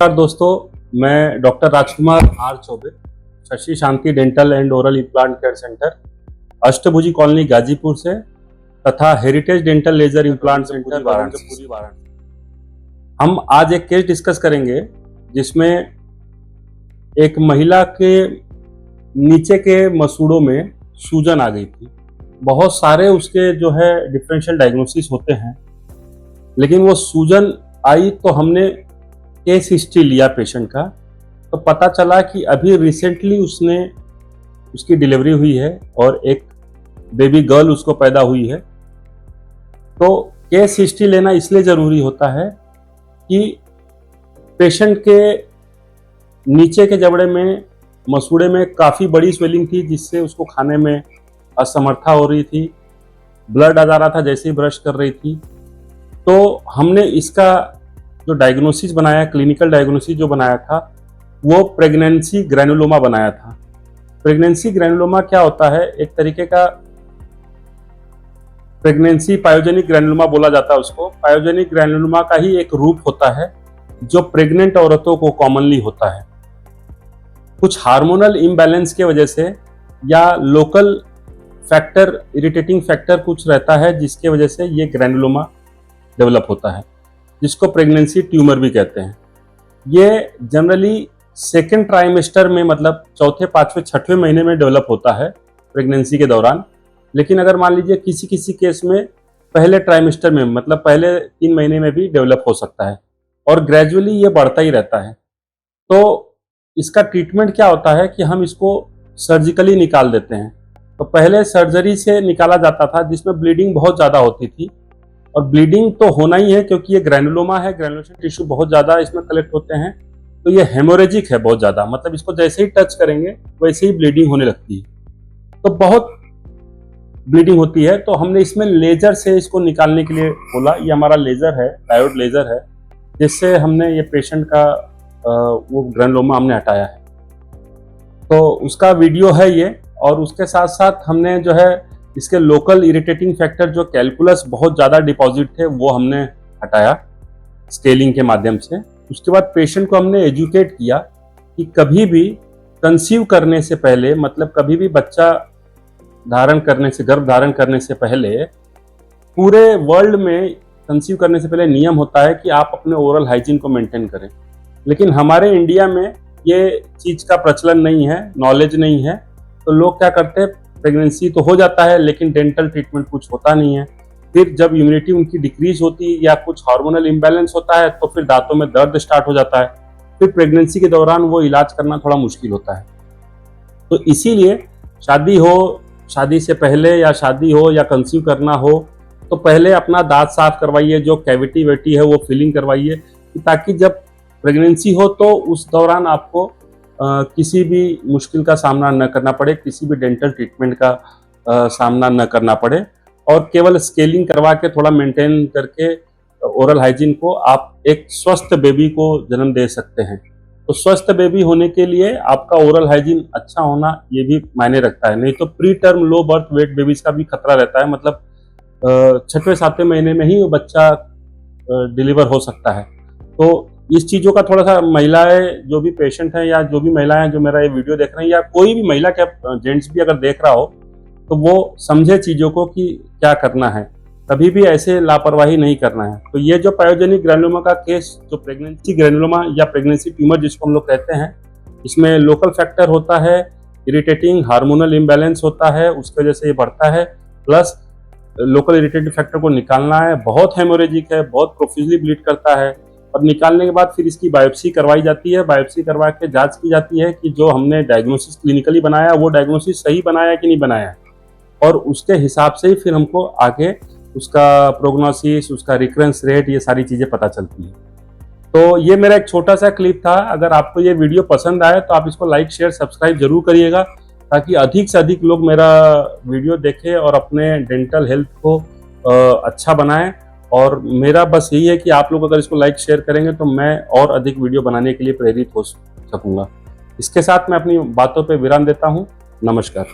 नमस्कार दोस्तों, मैं doctor Rajkumar R Chaubey, Shashi Shanti dental and oral implant care centre, Ashtabhuji colony Ghazipur से तथा heritage dental laser implant centre Varanasi. हम आज एक केस डिस्कस करेंगे जिसमें एक महिला के नीचे के मसूड़ों में सूजन आ गई थी। बहुत सारे उसके जो है डिफरेंशियल डायग्नोसिस होते हैं, लेकिन वो सूजन आई तो हमने केस हिस्ट्री लिया पेशेंट का, तो पता चला कि अभी रिसेंटली उसकी डिलीवरी हुई है और एक बेबी गर्ल उसको पैदा हुई है। तो केस हिस्ट्री लेना इसलिए ज़रूरी होता है कि पेशेंट के नीचे के जबड़े में मसूड़े में काफ़ी बड़ी स्वेलिंग थी, जिससे उसको खाने में असमर्था हो रही थी, ब्लड आ जा रहा था जैसे ही ब्रश कर रही थी। तो हमने इसका जो डायग्नोसिस बनाया, क्लिनिकल डायग्नोसिस जो बनाया था, वो प्रेगनेंसी ग्रैनुलोमा बनाया था। प्रेगनेंसी ग्रैनुलोमा क्या होता है? एक तरीके का प्रेगनेंसी पायोजेनिक ग्रैनुलोमा बोला जाता है उसको। पायोजेनिक ग्रैनुलोमा का ही एक रूप होता है जो प्रेग्नेंट औरतों को कॉमनली होता है। कुछ हार्मोनल इम्बैलेंस के वजह से या लोकल फैक्टर, इरिटेटिंग फैक्टर कुछ रहता है, जिसके वजह से ये ग्रैनुलोमा डेवलप होता है, जिसको प्रेगनेंसी ट्यूमर भी कहते हैं। ये जनरली सेकेंड ट्राइमेस्टर में, मतलब चौथे, पांचवें, छठवें महीने में डेवलप होता है प्रेगनेंसी के दौरान। लेकिन अगर मान लीजिए किसी किसी केस में पहले ट्राइमेस्टर में, मतलब पहले 3 महीने में भी डेवलप हो सकता है और ग्रेजुअली ये बढ़ता ही रहता है। तो इसका ट्रीटमेंट क्या होता है कि हम इसको सर्जिकली निकाल देते हैं। तो पहले सर्जरी से निकाला जाता था, जिसमें ब्लीडिंग बहुत ज़्यादा होती थी, और ब्लीडिंग तो होना ही है क्योंकि ये ग्रैनुलोमा है, ग्रैनुलेशन टिश्यू बहुत ज़्यादा इसमें कलेक्ट होते हैं, तो ये हेमोरेजिक है बहुत ज़्यादा, मतलब इसको जैसे ही टच करेंगे वैसे ही ब्लीडिंग होने लगती है। तो बहुत ब्लीडिंग होती है, तो हमने इसमें लेजर से इसको निकालने के लिए बोला। ये हमारा लेजर है, डायोड लेजर है, जिससे हमने ये पेशेंट का वो ग्रैनुलोमा हमने हटाया है। तो उसका वीडियो है ये, और उसके साथ साथ हमने जो है इसके लोकल इरिटेटिंग फैक्टर जो कैलकुलस बहुत ज़्यादा डिपॉजिट थे, वो हमने हटाया स्केलिंग के माध्यम से। उसके बाद पेशेंट को हमने एजुकेट किया कि कभी भी कंसीव करने से पहले, मतलब कभी भी बच्चा धारण करने से, गर्भ धारण करने से पहले, पूरे वर्ल्ड में कंसीव करने से पहले नियम होता है कि आप अपने ओरल हाइजीन को मेंटेन करें। लेकिन हमारे इंडिया में ये चीज़ का प्रचलन नहीं है, नॉलेज नहीं है, तो लोग क्या करते हैं, प्रेगनेंसी तो हो जाता है लेकिन डेंटल ट्रीटमेंट कुछ होता नहीं है। फिर जब इम्यूनिटी उनकी डिक्रीज होती है या कुछ हार्मोनल इम्बैलेंस होता है, तो फिर दांतों में दर्द स्टार्ट हो जाता है। फिर प्रेगनेंसी के दौरान वो इलाज करना थोड़ा मुश्किल होता है। तो इसीलिए शादी से पहले या शादी हो या कंसीव करना हो, तो पहले अपना दांत साफ करवाइए, जो कैविटी वेटी है वो फिलिंग करवाइए, ताकि जब प्रेगनेंसी हो तो उस दौरान आपको किसी भी मुश्किल का सामना न करना पड़े, किसी भी डेंटल ट्रीटमेंट का सामना न करना पड़े, और केवल स्केलिंग करवा के थोड़ा मेंटेन करके ओरल हाइजीन को आप एक स्वस्थ बेबी को जन्म दे सकते हैं। तो स्वस्थ बेबी होने के लिए आपका ओरल हाइजीन अच्छा होना ये भी मायने रखता है, नहीं तो pre term low birth weight babies का भी खतरा रहता है, मतलब 6वें 7वें महीने में ही वो बच्चा डिलीवर हो सकता है। तो इस चीज़ों का थोड़ा सा महिलाएं, जो भी पेशेंट हैं या जो भी महिलाएं जो मेरा ये वीडियो देख रहे हैं, या कोई भी महिला, क्या जेंट्स भी अगर देख रहा हो, तो वो समझे चीज़ों को कि क्या करना है, कभी भी ऐसे लापरवाही नहीं करना है। तो ये जो पायोजेनिक ग्रैनुलोमा का केस, जो प्रेगनेंसी ग्रैनुलोमा या प्रेगनेंसी ट्यूमर जिसको हम लोग कहते हैं, इसमें लोकल फैक्टर होता है, इरिटेटिंग हार्मोनल इम्बैलेंस होता है, उसकी वजह से ये बढ़ता है, प्लस लोकल इरिटेटिंग फैक्टर को निकालना है, बहुत हेमोरेजिक है, बहुत प्रोफिजली ब्लीड करता है, और निकालने के बाद फिर इसकी बायोप्सी करवाई जाती है। बायोप्सी करवा के जांच की जाती है कि जो हमने डायग्नोसिस क्लिनिकली बनाया वो डायग्नोसिस सही बनाया कि नहीं बनाया, और उसके हिसाब से ही फिर हमको आगे उसका प्रोग्नोसिस, उसका रिकरेंस रेट, ये सारी चीज़ें पता चलती है। तो ये मेरा एक छोटा सा क्लिप था। अगर आपको ये वीडियो पसंद आए तो आप इसको लाइक, शेयर, सब्सक्राइब जरूर करिएगा, ताकि अधिक से अधिक लोग मेरा वीडियो देखें और अपने डेंटल हेल्थ को अच्छा बनाएं। और मेरा बस यही है कि आप लोग अगर इसको लाइक शेयर करेंगे तो मैं और अधिक वीडियो बनाने के लिए प्रेरित हो सकूंगा। इसके साथ मैं अपनी बातों पे विराम देता हूं। नमस्कार।